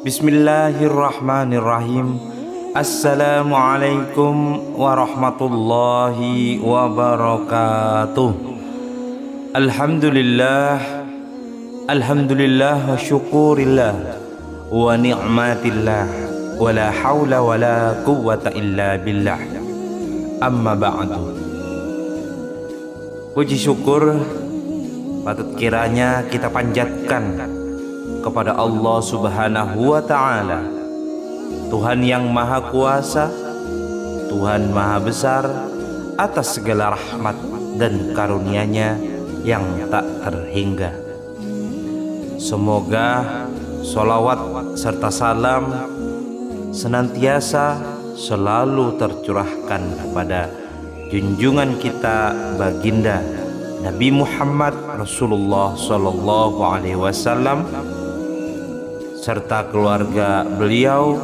Bismillahirrahmanirrahim. Assalamualaikum warahmatullahi wabarakatuh. Alhamdulillah, alhamdulillah wa syukurillah wa ni'matillah wa la hawla wa la quwwata illa billah. Amma ba'du. Puji syukur patut kiranya kita panjatkan kepada Allah Subhanahu wa ta'ala, Tuhan yang maha kuasa, Tuhan maha besar, atas segala rahmat dan karunia-Nya yang tak terhingga. Semoga sholawat serta salam senantiasa selalu tercurahkan kepada junjungan kita baginda Nabi Muhammad Rasulullah Sallallahu Alaihi Wasallam serta keluarga beliau,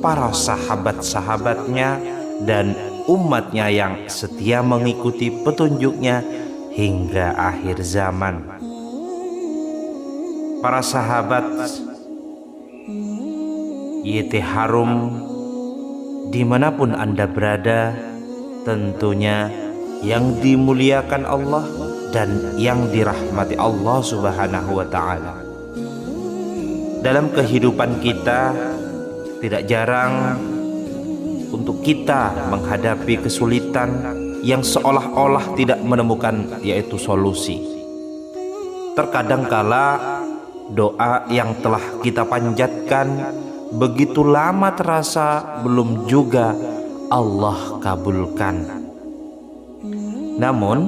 para sahabat-sahabatnya, dan umatnya yang setia mengikuti petunjuknya hingga akhir zaman. Para sahabat YT Harum, dimanapun Anda berada, tentunya yang dimuliakan Allah dan yang dirahmati Allah Subhanahu wa ta'ala. Dalam kehidupan kita tidak jarang untuk kita menghadapi kesulitan yang seolah-olah tidak menemukan yaitu solusi. Terkadang kala doa yang telah kita panjatkan begitu lama terasa belum juga Allah kabulkan. Namun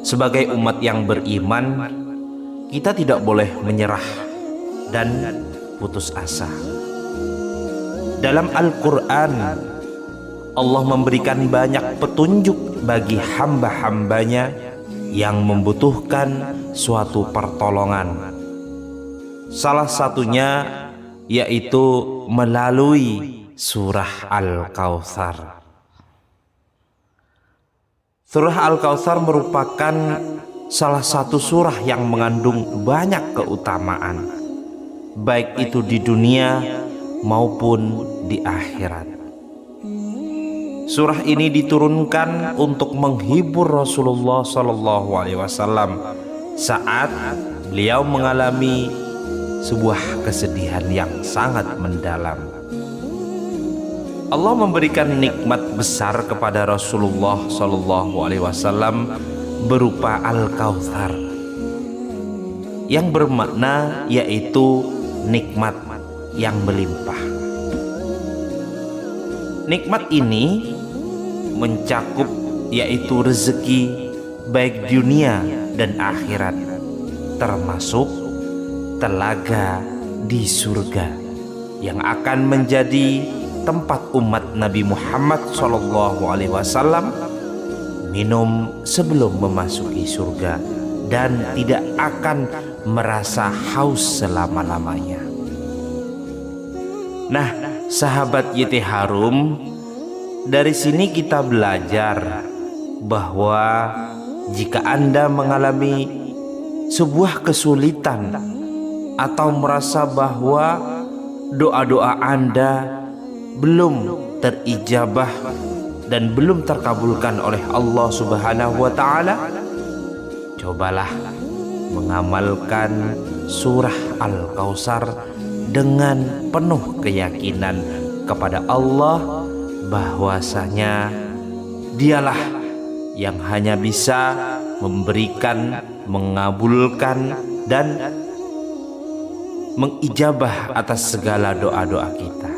sebagai umat yang beriman, kita tidak boleh menyerah dan putus asa. Dalam Al-Quran, Allah memberikan banyak petunjuk bagi hamba-hambanya yang membutuhkan suatu pertolongan. Salah satunya yaitu melalui surah Al-Kautsar. Surah Al-Kautsar merupakan salah satu surah yang mengandung banyak keutamaan, baik itu di dunia maupun di akhirat. Surah ini diturunkan untuk menghibur Rasulullah Sallallahu Alaihi Wasallam saat beliau mengalami sebuah kesedihan yang sangat mendalam. Allah memberikan nikmat besar kepada Rasulullah Sallallahu Alaihi Wasallam berupa Al-Kautsar, yang bermakna yaitu nikmat yang melimpah. Nikmat ini mencakup yaitu rezeki baik dunia dan akhirat, termasuk telaga di surga yang akan menjadi tempat umat Nabi Muhammad SAW minum sebelum memasuki surga dan tidak akan merasa haus selama-lamanya. Nah, sahabat YT Harum, dari sini kita belajar bahwa jika Anda mengalami sebuah kesulitan atau merasa bahwa doa-doa Anda belum terijabah dan belum terkabulkan oleh Allah Subhanahu wa ta'ala, cobalah mengamalkan surah Al-Kautsar dengan penuh keyakinan kepada Allah bahwasanya Dialah yang hanya bisa memberikan, mengabulkan, dan mengijabah atas segala doa-doa kita.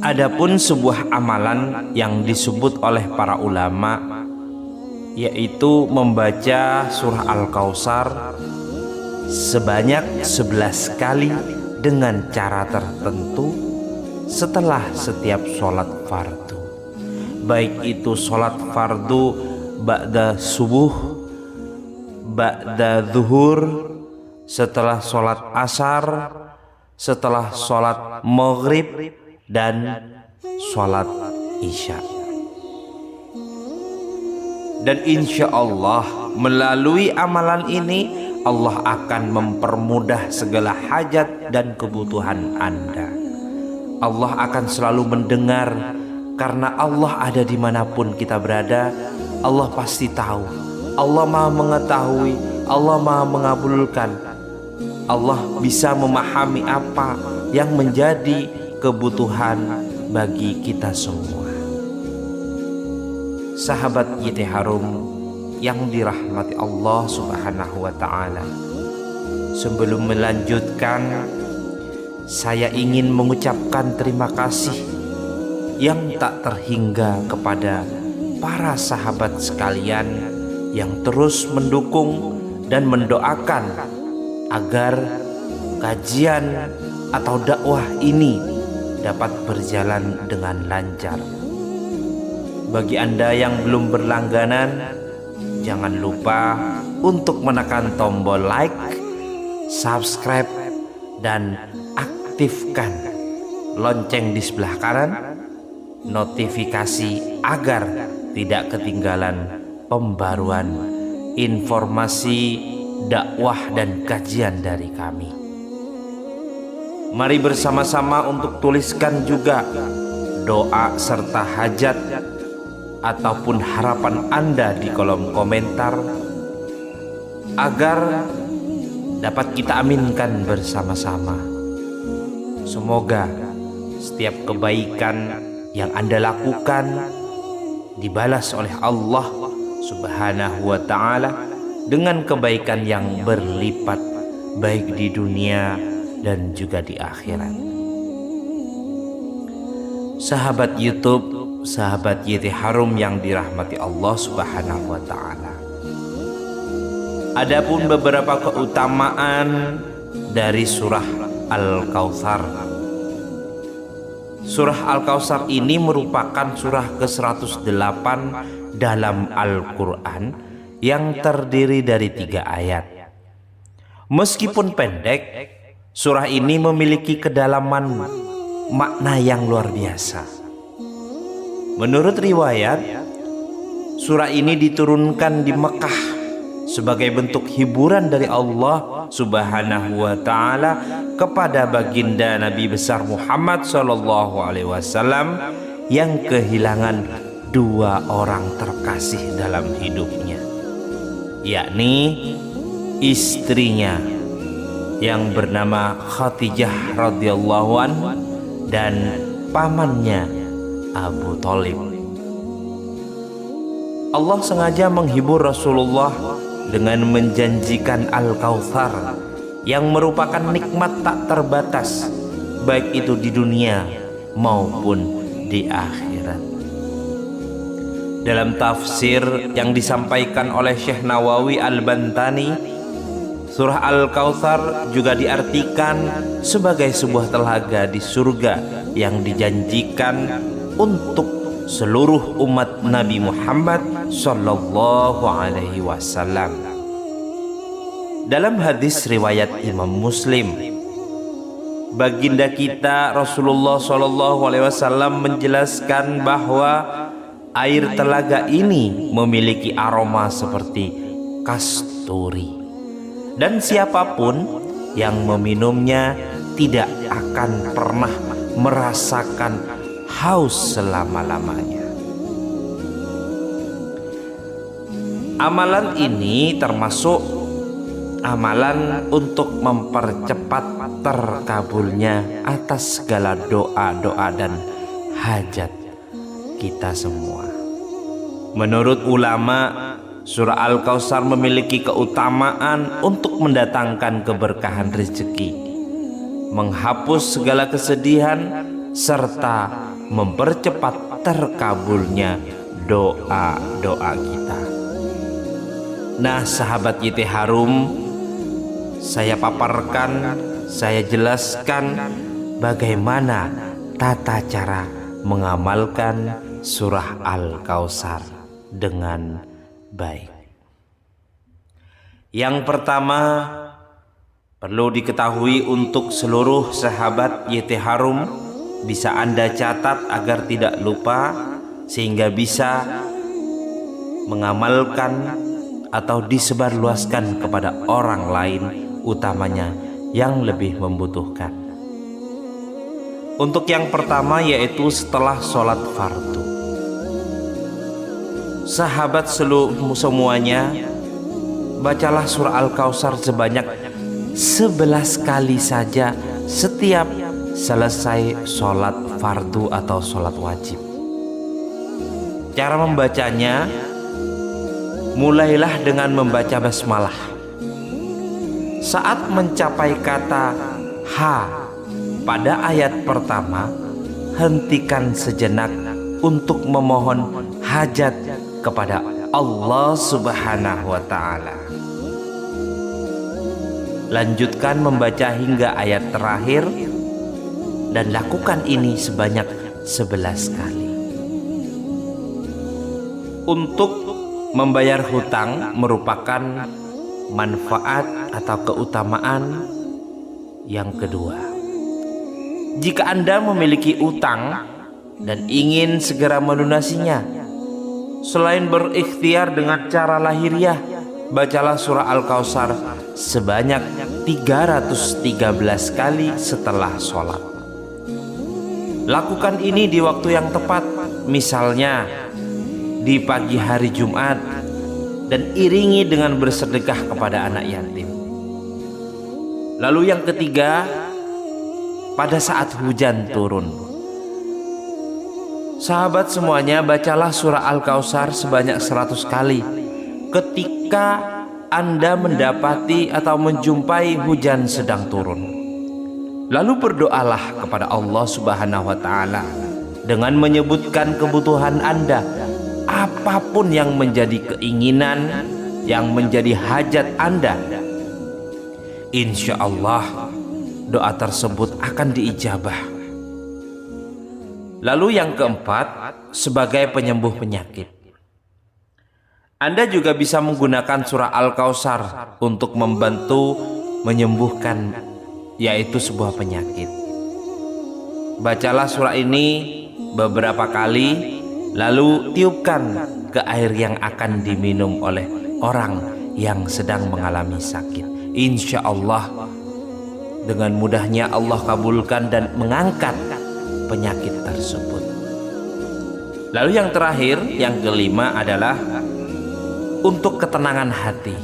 Adapun sebuah amalan yang disebut oleh para ulama yaitu membaca surah Al-Kautsar sebanyak 11 kali dengan cara tertentu setelah setiap sholat fardu, baik itu sholat fardu ba'da subuh, ba'da zuhur, setelah sholat asar, setelah sholat maghrib, dan sholat isya. Dan insya Allah melalui amalan ini Allah akan mempermudah segala hajat dan kebutuhan Anda. Allah akan selalu mendengar, karena Allah ada dimanapun kita berada. Allah pasti tahu. Allah Maha mengetahui. Allah Maha mengabulkan. Allah bisa memahami apa yang menjadi kebutuhan bagi kita semua. Sahabat YT Harum yang dirahmati Allah Subhanahu wa ta'ala, sebelum melanjutkan, saya ingin mengucapkan terima kasih yang tak terhingga kepada para sahabat sekalian yang terus mendukung dan mendoakan agar kajian atau dakwah ini dapat berjalan dengan lancar. Bagi Anda yang belum berlangganan, jangan lupa untuk menekan tombol like, subscribe, dan aktifkan lonceng di sebelah kanan notifikasi agar tidak ketinggalan pembaruan informasi dakwah dan kajian dari kami. Mari bersama-sama untuk tuliskan juga doa serta hajat ataupun harapan Anda di kolom komentar agar dapat kita aminkan bersama-sama. Semoga setiap kebaikan yang Anda lakukan dibalas oleh Allah Subhanahu wa ta'ala dengan kebaikan yang berlipat, baik di dunia dan juga di akhirat. Sahabat YouTube, sahabat YT Harum yang dirahmati Allah Subhanahu wa ta'ala, adapun beberapa keutamaan dari surah Al-Kautsar. Surah Al-Kautsar ini merupakan surah ke-108 dalam Al-Quran yang terdiri dari 3 ayat. Meskipun pendek, surah ini memiliki kedalaman makna yang luar biasa. Menurut riwayat, surah ini diturunkan di Mekah sebagai bentuk hiburan dari Allah Subhanahu wa ta'ala kepada baginda Nabi besar Muhammad SAW yang kehilangan 2 orang terkasih dalam hidupnya, yakni istrinya yang bernama Khadijah radhiyallahu anha dan pamannya Abu Thalib. Allah sengaja menghibur Rasulullah dengan menjanjikan Al-Kautsar yang merupakan nikmat tak terbatas, baik itu di dunia maupun di akhirat. Dalam tafsir yang disampaikan oleh Syekh Nawawi Al-Bantani, surah Al-Kautsar juga diartikan sebagai sebuah telaga di surga yang dijanjikan untuk seluruh umat Nabi Muhammad sallallahu alaihi wasallam. Dalam hadis riwayat Imam Muslim, baginda kita Rasulullah sallallahu alaihi wasallam menjelaskan bahwa air telaga ini memiliki aroma seperti kasturi, dan siapapun yang meminumnya tidak akan pernah merasakan haus selama-lamanya. Amalan ini termasuk amalan untuk mempercepat terkabulnya atas segala doa-doa dan hajat kita semua. Menurut ulama, surah Al-Kautsar memiliki keutamaan untuk mendatangkan keberkahan rezeki, menghapus segala kesedihan, serta mempercepat terkabulnya doa-doa kita. Nah, sahabat YT Harum, saya paparkan, saya jelaskan bagaimana tata cara mengamalkan surah Al-Kautsar dengan baik. Yang pertama, perlu diketahui untuk seluruh sahabat YT Harum, bisa Anda catat agar tidak lupa, sehingga bisa mengamalkan atau disebarluaskan kepada orang lain, utamanya yang lebih membutuhkan. Untuk yang pertama yaitu setelah sholat fardu. Sahabat semuanya, bacalah surah Al-Kautsar sebanyak 11 kali saja setiap selesai sholat fardu atau sholat wajib. Cara membacanya, mulailah dengan membaca basmalah. Saat mencapai kata ha pada ayat pertama, hentikan sejenak untuk memohon hajat kepada Allah Subhanahu wa Ta'ala. Lanjutkan membaca hingga ayat terakhir dan lakukan ini sebanyak 11 kali. Untuk membayar hutang merupakan manfaat atau keutamaan yang kedua. Jika Anda memiliki utang dan ingin segera melunasinya, selain berikhtiar dengan cara lahiriah, bacalah surah Al-Kautsar sebanyak 313 kali setelah sholat. Lakukan ini di waktu yang tepat, misalnya di pagi hari Jumat, dan iringi dengan bersedekah kepada anak yatim. Lalu yang ketiga, pada saat hujan turun. Sahabat semuanya, bacalah surah Al-Kautsar sebanyak 100 kali ketika Anda mendapati atau menjumpai hujan sedang turun. Lalu berdoalah kepada Allah Subhanahu wa Ta'ala dengan menyebutkan kebutuhan Anda, apapun yang menjadi keinginan, yang menjadi hajat Anda. Insya Allah doa tersebut akan diijabah. Lalu yang keempat, sebagai penyembuh penyakit. Anda juga bisa menggunakan surah Al-Kautsar untuk membantu menyembuhkan, yaitu sebuah penyakit. Bacalah surah ini beberapa kali, lalu tiupkan ke air yang akan diminum oleh orang yang sedang mengalami sakit. Insya Allah dengan mudahnya Allah kabulkan dan mengangkat penyakit tersebut. Lalu yang terakhir, yang kelima adalah untuk ketenangan hati.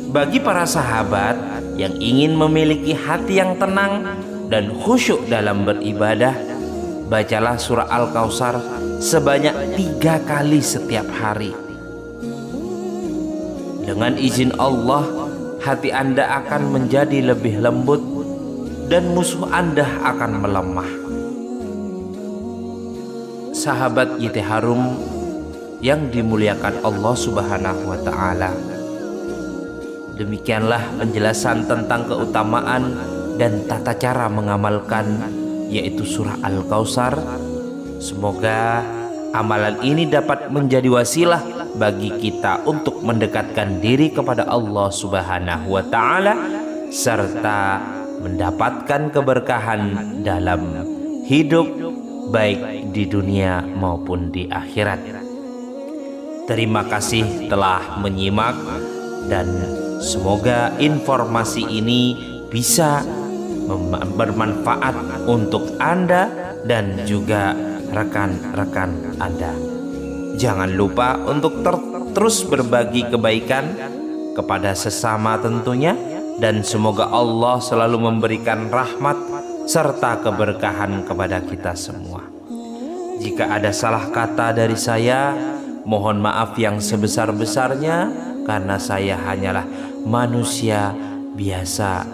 Bagi para sahabat yang ingin memiliki hati yang tenang dan khusyuk dalam beribadah, bacalah surah Al-Kautsar sebanyak 3 kali setiap hari. Dengan izin Allah, hati Anda akan menjadi lebih lembut dan musuh Anda akan melemah. Sahabat YT Harum yang dimuliakan Allah Subhanahu wa Ta'ala, demikianlah penjelasan tentang keutamaan dan tata cara mengamalkan, yaitu surah Al-Kautsar. Semoga amalan ini dapat menjadi wasilah bagi kita untuk mendekatkan diri kepada Allah Subhanahu wa Ta'ala serta mendapatkan keberkahan dalam hidup, baik di dunia maupun di akhirat. Terima kasih telah menyimak dan semoga informasi ini bisa bermanfaat untuk Anda dan juga rekan-rekan Anda. Jangan lupa untuk terus berbagi kebaikan kepada sesama tentunya, dan semoga Allah selalu memberikan rahmat serta keberkahan kepada kita semua. Jika ada salah kata dari saya, mohon maaf yang sebesar-besarnya, karena saya hanyalah manusia biasa